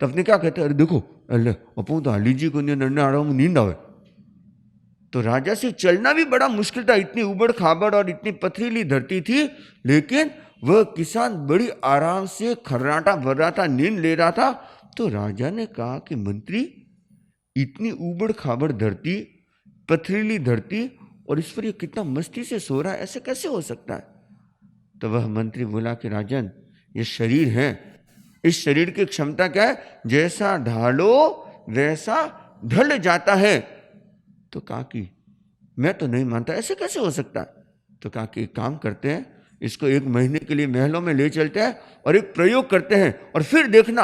तो अपने क्या कहते हैं? अरे देखो अल्लाह अपू तो हाली जी को नींद आवे। तो राजा से चलना भी बड़ा मुश्किल था, इतनी उबड़ खाबड़ और इतनी पथरीली धरती थी, लेकिन वह किसान बड़ी आराम से खर्राटा भर रहा था, नींद ले रहा था। तो राजा ने कहा कि मंत्री, इतनी उबड़ खाबड़ धरती, पथरीली धरती, और इस पर ये कितना मस्ती से सो रहा है, ऐसे कैसे हो सकता है? तो वह मंत्री बोला कि राजन, ये शरीर है, इस शरीर की क्षमता क्या है, जैसा ढालो वैसा ढल जाता है। तो कहा कि मैं तो नहीं मानता, ऐसे कैसे हो सकता है? तो कहा कि एक काम करते हैं, इसको 1 महीने के लिए महलों में ले चलते हैं और एक प्रयोग करते हैं, और फिर देखना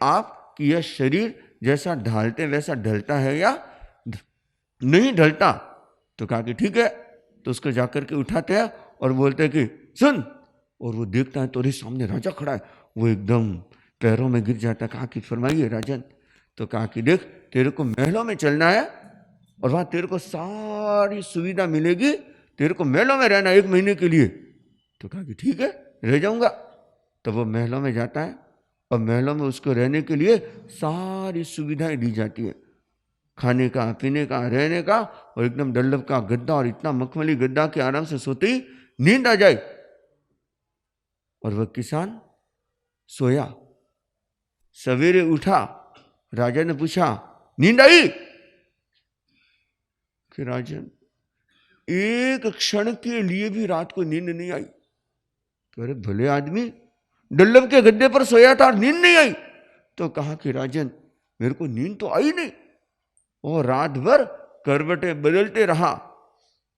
आप कि यह शरीर जैसा ढालते वैसा ढलता है या नहीं ढलता। तो कहा कि ठीक है। तो उसको जाकर के उठाते हैं और बोलते हैं कि सुन, और वो देखता है तो अरे सामने राजा खड़ा है, वो एकदम पैरों में गिर जाता है। कहा कि फरमाइए राजन। तो कहा कि देख, तेरे को महलों में चलना है और वहां तेरे को सारी सुविधा मिलेगी, तेरे को महलों में रहना 1 महीने के लिए। तो कहा कि ठीक है, रह जाऊंगा। तो वो महलों में जाता है और महलों में उसको रहने के लिए सारी सुविधाएं दी जाती है, खाने का, पीने का, रहने का, और एकदम डल्लभ का गद्दा, और इतना मखमली गद्दा कि आराम से सोते ही नींद आ जाए। और वह किसान सोया। सवेरे उठा, राजा ने पूछा नींद आई? कि राजन, एक क्षण के लिए भी रात को नींद नहीं आई। तो अरे भले आदमी, डल्लभ के गद्दे पर सोया था और नींद नहीं आई। तो कहा कि राजन, मेरे को नींद तो आई नहीं, और रात भर करवटें बदलते रहा।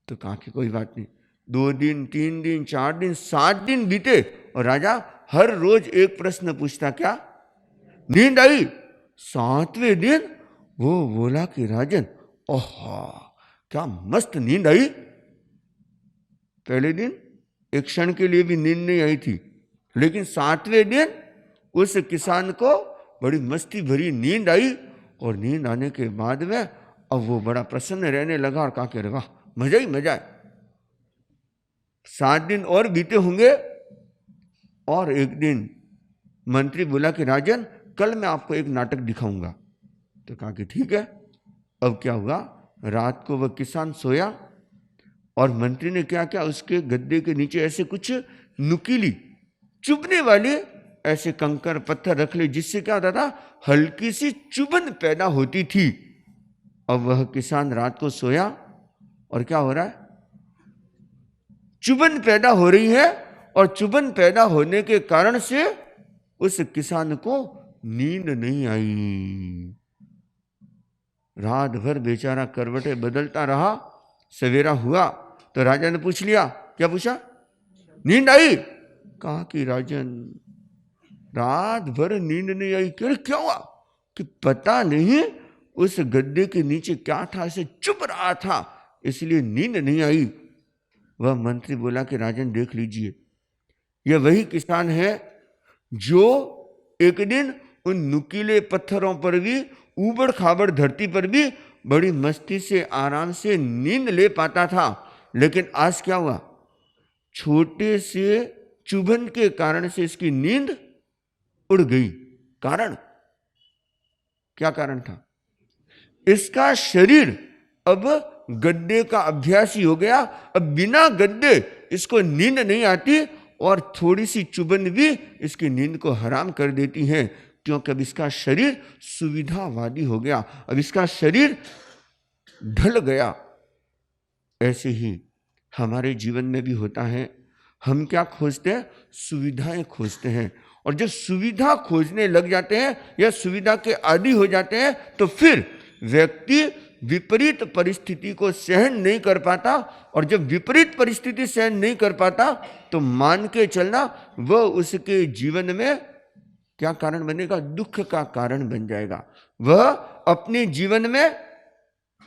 तो कहा कि कोई बात नहीं, 2 दिन, 3 दिन, 4 दिन, 7 दिन बीते, और राजा हर रोज एक प्रश्न पूछता, क्या नींद आई? 7वें दिन वो बोला कि राजन, ओहा, क्या मस्त नींद आई। पहले दिन एक क्षण के लिए भी नींद नहीं आई थी, लेकिन 7वें दिन उस किसान को बड़ी मस्ती भरी नींद आई, और नींद आने के बाद में अब वो बड़ा प्रसन्न रहने लगा और कहा कि अरे वाह, मजा ही मजा है। 7 दिन और बीते होंगे, और एक दिन मंत्री बोला कि राजन, कल मैं आपको एक नाटक दिखाऊंगा। तो कहा कि ठीक है। अब क्या हुआ, रात को वह किसान सोया और मंत्री ने क्या किया, उसके गद्दे के नीचे ऐसे कुछ नुकीली चुभने वाले ऐसे कंकर पत्थर रख ले, जिससे क्या होता था, हल्की सी चुभन पैदा होती थी। अब वह किसान रात को सोया और क्या हो रहा है, चुभन पैदा हो रही है, और चुभन पैदा होने के कारण से उस किसान को नींद नहीं आई। रात भर बेचारा करवटे बदलता रहा। सवेरा हुआ तो राजा ने पूछ लिया, क्या पूछा, नींद आई? कहा कि राजन, रात भर नींद नहीं आई। क्या हुआ? कि पता नहीं उस गद्दे के नीचे क्या था, ऐसे चुप रहा था, इसलिए नींद नहीं आई। वह मंत्री बोला कि राजन देख लीजिए, यह वही किसान है जो एक दिन उन नुकीले पत्थरों पर भी, ऊबड़ खाबड़ धरती पर भी बड़ी मस्ती से आराम से नींद ले पाता था, लेकिन आज क्या हुआ, छोटे से चुभन के कारण से इसकी नींद उड़ गई। कारण क्या कारण था? इसका शरीर अब गद्दे का अभ्यासी हो गया। अब बिना गद्दे इसको नींद नहीं आती, और थोड़ी सी चुभन भी इसकी नींद को हराम कर देती है, क्योंकि अब इसका शरीर सुविधावादी हो गया, अब इसका शरीर ढल गया। ऐसे ही हमारे जीवन में भी होता है। हम क्या खोजते हैं? सुविधाएं खोजते हैं, और जब सुविधा खोजने लग जाते हैं या सुविधा के आदी हो जाते हैं, तो फिर व्यक्ति विपरीत परिस्थिति को सहन नहीं कर पाता, और जब विपरीत परिस्थिति सहन नहीं कर पाता तो मान के चलना वह उसके जीवन में क्या कारण बनेगा? दुख का कारण बन जाएगा। वह अपने जीवन में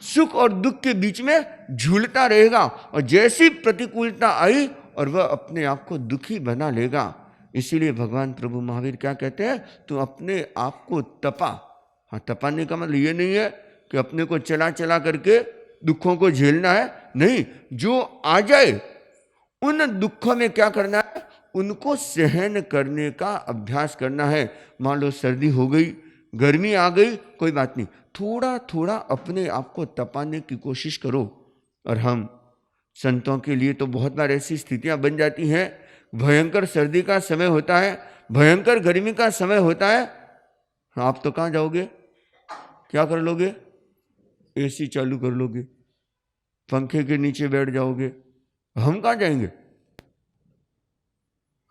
सुख और दुख के बीच में झूलता रहेगा, और जैसी प्रतिकूलता आई और वह अपने आप को दुखी बना लेगा। इसीलिए भगवान प्रभु महावीर क्या कहते हैं? तो अपने आप को तपा। हाँ, तपाने का मतलब ये नहीं है कि अपने को चला चला करके दुखों को झेलना है, नहीं, जो आ जाए उन दुखों में क्या करना है? उनको सहन करने का अभ्यास करना है। मान लो सर्दी हो गई, गर्मी आ गई, कोई बात नहीं, थोड़ा थोड़ा अपने आप को तपाने की कोशिश करो। और हम संतों के लिए तो बहुत बार ऐसी स्थितियां बन जाती हैं, भयंकर सर्दी का समय होता है, भयंकर गर्मी का समय होता है, आप तो कहाँ जाओगे, क्या कर लोगे, एसी चालू कर लोगे, पंखे के नीचे बैठ जाओगे, हम कहाँ जाएंगे,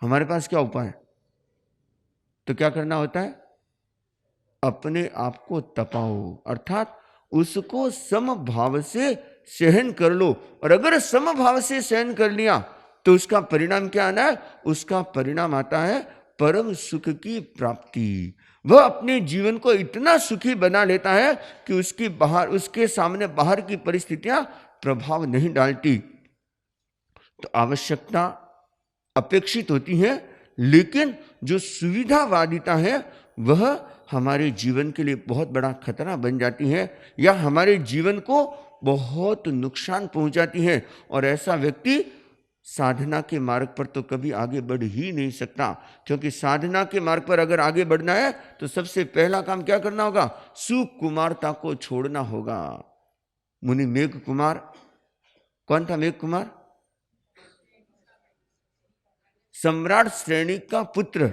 हमारे पास क्या उपाय है? तो क्या करना होता है, अपने आप को तपाओ, अर्थात उसको समभाव से सहन कर लो। और अगर समभाव से सहन कर लिया तो उसका परिणाम क्या आना है, उसका परिणाम आता है परम सुख की प्राप्ति। वह अपने जीवन को इतना सुखी बना लेता है कि उसके सामने बाहर की परिस्थितियां प्रभाव नहीं डालती। तो आवश्यकता अपेक्षित होती है, लेकिन जो सुविधावादिता है वह हमारे जीवन के लिए बहुत बड़ा खतरा बन जाती है, या हमारे जीवन को बहुत नुकसान पहुंचाती है। और ऐसा व्यक्ति साधना के मार्ग पर तो कभी आगे बढ़ ही नहीं सकता, क्योंकि साधना के मार्ग पर अगर आगे बढ़ना है तो सबसे पहला काम क्या करना होगा, सुकुमारता को छोड़ना होगा। मुनि मेघ कुमार, कौन था मेघ कुमार? सम्राट श्रेणी का पुत्र।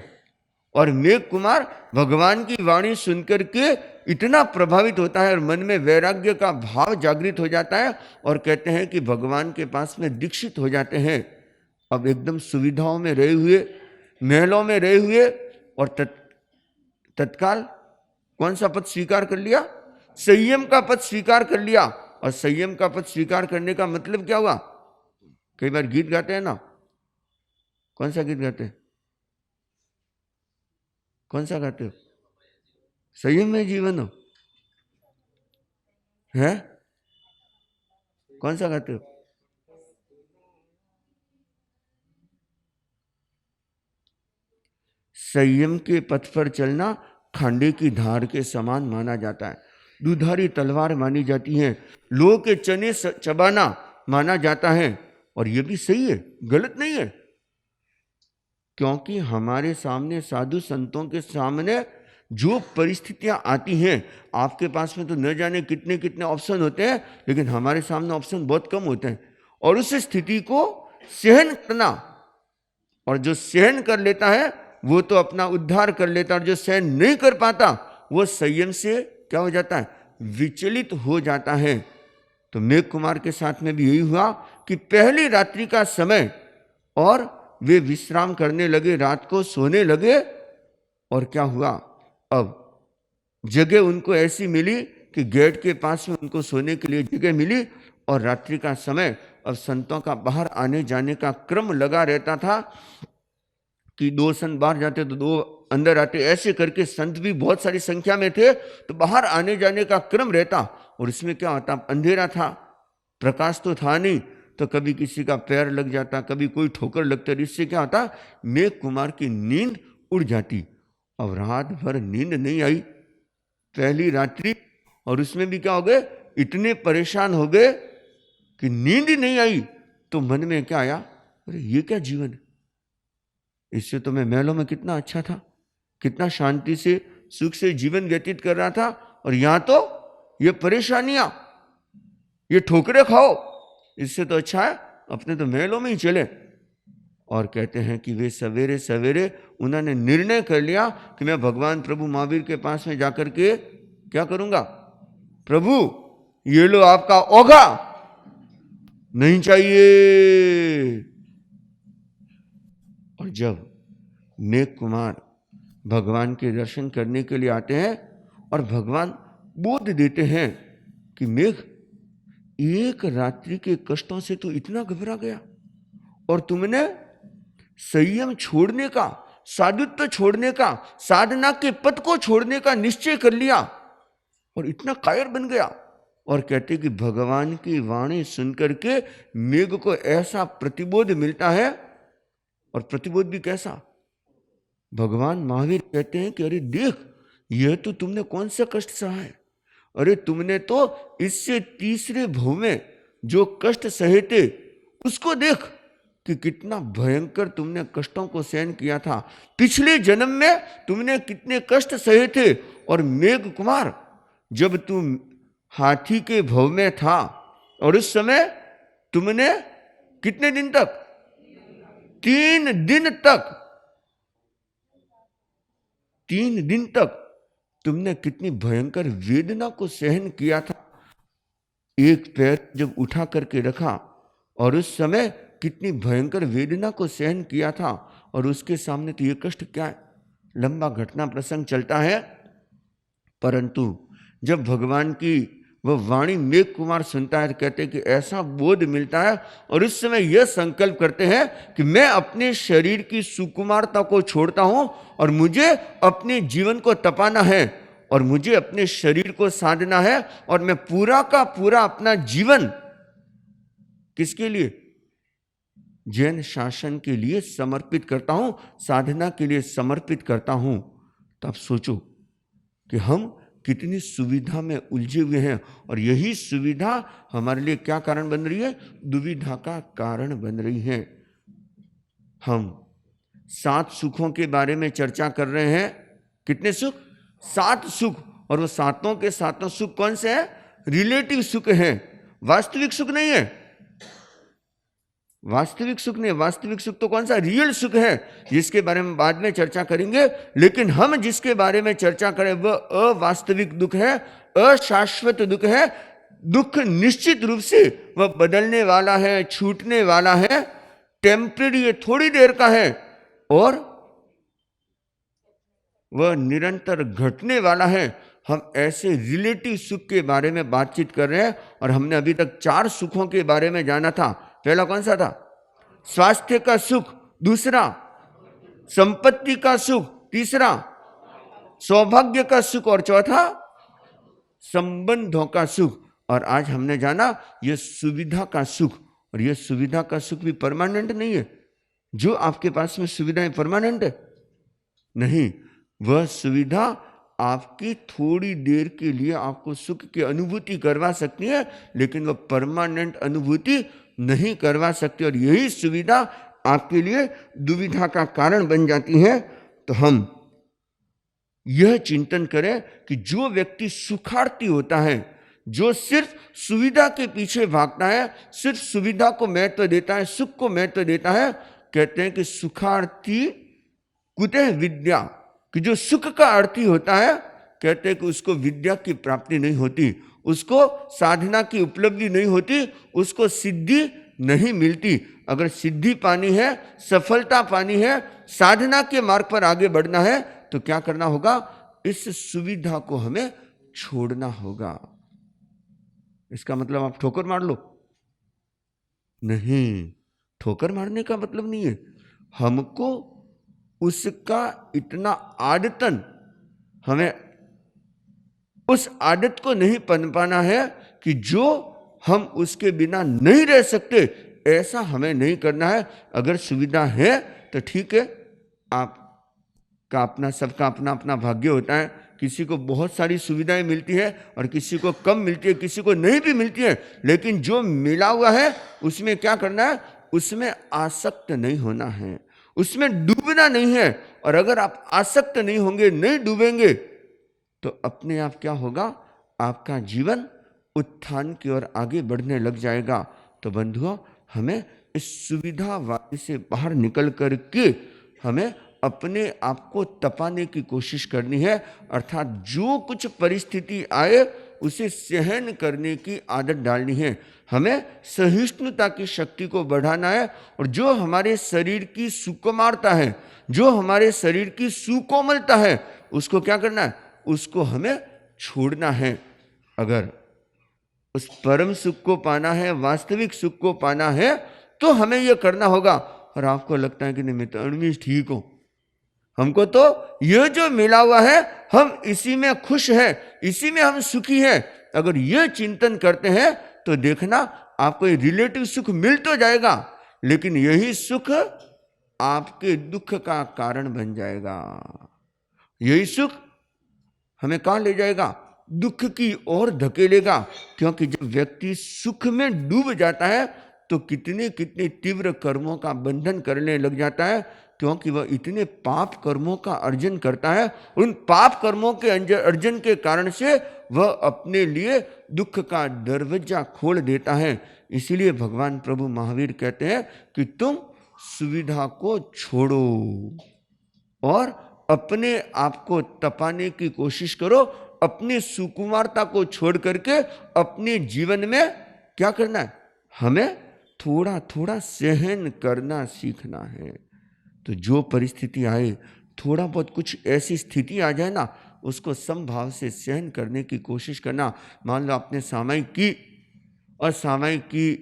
और मेघ कुमार भगवान की वाणी सुनकर के इतना प्रभावित होता है और मन में वैराग्य का भाव जागृत हो जाता है, और कहते हैं कि भगवान के पास में दीक्षित हो जाते हैं। अब एकदम सुविधाओं में रहे हुए, महलों में रहे हुए, और तत्काल कौन सा पद स्वीकार कर लिया, संयम का पद स्वीकार कर लिया। और संयम का पद स्वीकार करने का मतलब क्या हुआ, कई बार गीत गाते हैं ना, कौन सा गीत गाते हैं, कौन सा गाते हो, संयम में जीवन हो, है, कौन सा गाते हो? संयम के पथ पर चलना खांडे की धार के समान माना जाता है, दुधारी तलवार मानी जाती है, लोह के चने चबाना माना जाता है। और यह भी सही है, गलत नहीं है, क्योंकि हमारे सामने साधु संतों के सामने जो परिस्थितियां आती हैं, आपके पास में तो न जाने कितने कितने ऑप्शन होते हैं, लेकिन हमारे सामने ऑप्शन बहुत कम होते हैं। और उस स्थिति को सहन करना, और जो सहन कर लेता है वो तो अपना उद्धार कर लेता है, और जो सहन नहीं कर पाता वो संयम से क्या हो जाता है, विचलित हो जाता है। तो मेघ कुमार के साथ में भी यही हुआ कि पहली रात्रि का समय, और वे विश्राम करने लगे, रात को सोने लगे। और क्या हुआ, अब जगह उनको ऐसी मिली कि गेट के पास में उनको सोने के लिए जगह मिली। और रात्रि का समय, अब संतों का बाहर आने जाने का क्रम लगा रहता था कि 2 संत बाहर जाते तो 2 अंदर आते, ऐसे करके संत भी बहुत सारी संख्या में थे, तो बाहर आने जाने का क्रम रहता। और इसमें क्या होता, अंधेरा था, प्रकाश तो था नहीं, तो कभी किसी का पैर लग जाता, कभी कोई ठोकर लगता, इससे क्या होता, मेघ कुमार की नींद उड़ जाती। अब रात भर नींद नहीं आई, पहली रात्रि, और उसमें भी क्या हो गए, इतने परेशान हो गए कि नींद ही नहीं आई। तो मन में क्या आया, अरे ये क्या जीवन है, इससे तो मैं महलों में कितना अच्छा था, कितना शांति से सुख से जीवन व्यतीत कर रहा था, और यहां तो ये परेशानियां, ये ठोकरे खाओ, इससे तो अच्छा है अपने तो महलों में ही चले। और कहते हैं कि वे सवेरे सवेरे उन्होंने निर्णय कर लिया कि मैं भगवान प्रभु महावीर के पास में जाकर के क्या करूंगा, प्रभु ये लो आपका ओघा, नहीं चाहिए। और जब मेघ कुमार भगवान के दर्शन करने के लिए आते हैं, और भगवान बोध देते हैं कि मेघ, एक रात्रि के कष्टों से तो इतना घबरा गया, और तुमने संयम छोड़ने का, साधुत्व छोड़ने का, साधना के पथ को छोड़ने का निश्चय कर लिया, और इतना कायर बन गया। और कहते कि भगवान की वाणी सुनकर के मेघ को ऐसा प्रतिबोध मिलता है, और प्रतिबोध भी कैसा, भगवान महावीर कहते हैं कि अरे देख, यह तो तुमने कौन सा कष्ट सहा है, अरे तुमने तो इससे तीसरे भव में जो कष्ट सहे थे उसको देख कि कितना भयंकर तुमने कष्टों को सहन किया था, पिछले जन्म में तुमने कितने कष्ट सहे थे। और मेघ कुमार, जब तुम हाथी के भव में था, और उस समय तुमने कितने दिन तक? 3 दिन तक, 3 दिन तक तुमने कितनी भयंकर वेदना को सहन किया था। एक पैर जब उठा करके रखा और उस समय कितनी भयंकर वेदना को सहन किया था, और उसके सामने तो ये कष्ट क्या है। लंबा घटना प्रसंग चलता है, परंतु जब भगवान की वह वाणी मेघ कुमार सुनता है तो कहते हैं कि ऐसा बोध मिलता है, और उस समय यह संकल्प करते हैं कि मैं अपने शरीर की सुकुमारता को छोड़ता हूं और मुझे अपने जीवन को तपाना है और मुझे अपने शरीर को साधना है, और मैं पूरा का पूरा अपना जीवन किसके लिए? जैन शासन के लिए समर्पित करता हूं, साधना के लिए समर्पित करता हूं। तो आप सोचो कि हम कितनी सुविधा में उलझे हुए हैं, और यही सुविधा हमारे लिए क्या कारण बन रही है? दुविधा का कारण बन रही है। हम 7 सुखों के बारे में चर्चा कर रहे हैं। कितने सुख? 7 सुख। और वो सातों के सातों सुख कौन से हैं? रिलेटिव सुख हैं, वास्तविक सुख नहीं है। वास्तविक सुख नहीं, वास्तविक सुख तो कौन सा? रियल सुख है, जिसके बारे में बाद में चर्चा करेंगे। लेकिन हम जिसके बारे में चर्चा करें वह अवास्तविक दुख है, अशाश्वत दुख है। दुख निश्चित रूप से वह बदलने वाला है, छूटने वाला है, टेम्परेरी है, थोड़ी देर का है, और वह निरंतर घटने वाला है। हम ऐसे रिलेटिव सुख के बारे में बातचीत कर रहे हैं, और हमने अभी तक 4 सुखों के बारे में जाना था। पहला कौन सा था? स्वास्थ्य का सुख, दूसरा संपत्ति का सुख, तीसरा सौभाग्य का सुख, और चौथा संबंधों का सुख। और आज हमने जाना यह सुविधा का सुख, और यह सुविधा का सुख भी परमानेंट नहीं है। जो आपके पास में सुविधाएं परमानेंट है नहीं, वह सुविधा आपकी थोड़ी देर के लिए आपको सुख की अनुभूति करवा सकती है, लेकिन वह परमानेंट अनुभूति नहीं करवा सकती, और यही सुविधा आपके लिए दुविधा का कारण बन जाती है। तो हम यह चिंतन करें कि जो व्यक्ति सुखार्थी होता है, जो सिर्फ सुविधा के पीछे भागता है, सिर्फ सुविधा को महत्व देता है, सुख को महत्व देता है, कहते हैं कि सुखार्थी कुतः विद्या, कि जो सुख का अर्थी होता है, कहते हैं कि उसको विद्या की प्राप्ति नहीं होती, उसको साधना की उपलब्धि नहीं होती, उसको सिद्धि नहीं मिलती। अगर सिद्धि पानी है, सफलता पानी है, साधना के मार्ग पर आगे बढ़ना है, तो क्या करना होगा? इस सुविधा को हमें छोड़ना होगा। इसका मतलब आप ठोकर मार लो? नहीं, ठोकर मारने का मतलब नहीं है। हमको उसका इतना आदतन, हमें उस आदत को नहीं पनपाना है कि जो हम उसके बिना नहीं रह सकते, ऐसा हमें नहीं करना है। अगर सुविधा है तो ठीक है, आपका अपना, सबका अपना अपना भाग्य होता है। किसी को बहुत सारी सुविधाएं मिलती है और किसी को कम मिलती है, किसी को नहीं भी मिलती है, लेकिन जो मिला हुआ है उसमें क्या करना है? उसमें आसक्त नहीं होना है, उसमें डूबना नहीं है। और अगर आप आसक्त नहीं होंगे, नहीं डूबेंगे, तो अपने आप क्या होगा? आपका जीवन उत्थान की ओर आगे बढ़ने लग जाएगा। तो बंधुओं, हमें इस सुविधावादी से बाहर निकल करके हमें अपने आप को तपाने की कोशिश करनी है, अर्थात जो कुछ परिस्थिति आए उसे सहन करने की आदत डालनी है। हमें सहिष्णुता की शक्ति को बढ़ाना है, और जो हमारे शरीर की सुकुमारता है, जो हमारे शरीर की सुकोमलता है, उसको क्या करना है? उसको हमें छोड़ना है। अगर उस परम सुख को पाना है, वास्तविक सुख को पाना है, तो हमें यह करना होगा। और आपको लगता है कि नहीं, मैं तो अणुमीश ठीक हूं, हमको तो यह जो मिला हुआ है हम इसी में खुश हैं, इसी में हम सुखी हैं। अगर यह चिंतन करते हैं तो देखना आपको रिलेटिव सुख मिल तो जाएगा, लेकिन यही सुख आपके दुख का कारण बन जाएगा। यही सुख हमें कहां ले जाएगा? दुख की ओर धकेलेगा। क्योंकि जब व्यक्ति सुख में डूब जाता है तो कितने कितने तीव्र कर्मों का बंधन करने लग जाता है, क्योंकि वह इतने पाप कर्मों का अर्जन करता है। उन पाप कर्मों के अर्जन के कारण से वह अपने लिए दुख का दरवाजा खोल देता है। इसीलिए भगवान प्रभु महावीर कहते हैं कि तुम सुविधा को छोड़ो और अपने आप को तपाने की कोशिश करो। अपनी सुकुमारता को छोड़ करके अपने जीवन में क्या करना है? हमें थोड़ा थोड़ा सहन करना सीखना है। तो जो परिस्थिति आए, थोड़ा बहुत कुछ ऐसी स्थिति आ जाए ना, उसको समभाव से सहन करने की कोशिश करना। मान लो आपने सामायिक की और सामायिक की,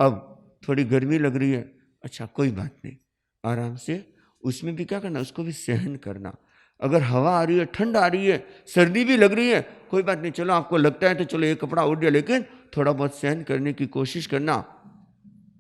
अब थोड़ी गर्मी लग रही है, अच्छा कोई बात नहीं, आराम से उसमें भी क्या करना, उसको भी सहन करना। अगर हवा आ रही है, ठंड आ रही है, सर्दी भी लग रही है, कोई बात नहीं, चलो आपको लगता है तो चलो एक कपड़ा ओढ़ लिया, लेकिन थोड़ा बहुत सहन करने की कोशिश करना।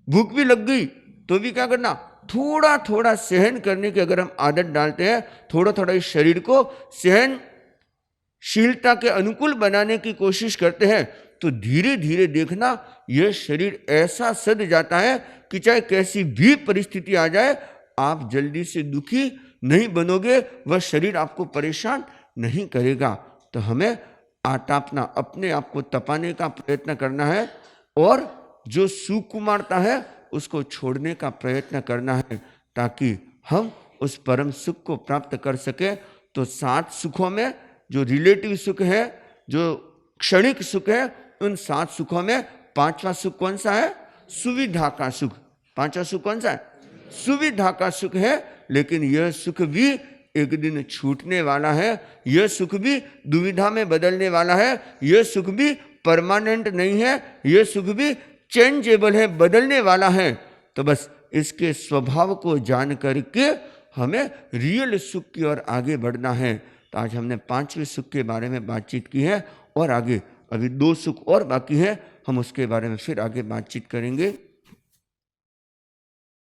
भूख भी लग गई तो भी क्या करना, थोड़ा थोड़ा सहन करने की अगर हम आदत डालते हैं, थोड़ा थोड़ा इस शरीर को सहनशीलता के अनुकूल बनाने की कोशिश करते हैं, तो धीरे धीरे देखना यह शरीर ऐसा सद जाता है कि चाहे कैसी भी परिस्थिति आ जाए, आप जल्दी से दुखी नहीं बनोगे, वह शरीर आपको परेशान नहीं करेगा। तो हमें आटापना, अपने आप को तपाने का प्रयत्न करना है और जो सुकुमारता है उसको छोड़ने का प्रयत्न करना है, ताकि हम उस परम सुख को प्राप्त कर सके। तो 7 सुखों में जो रिलेटिव सुख है, जो क्षणिक सुख है, उन 7 सुखों में 5वां सुख कौन सा है? सुविधा का सुख। 5वां सुख कौन सा है? सुविधा का सुख है। लेकिन यह सुख भी एक दिन छूटने वाला है, यह सुख भी दुविधा में बदलने वाला है, यह सुख भी परमानेंट नहीं है, यह सुख भी चेंजेबल है, बदलने वाला है। तो बस इसके स्वभाव को जान करके हमें रियल सुख की ओर आगे बढ़ना है। तो आज हमने 5वें सुख के बारे में बातचीत की है और आगे अभी 2 सुख और बाकी है, हम उसके बारे में फिर आगे बातचीत करेंगे।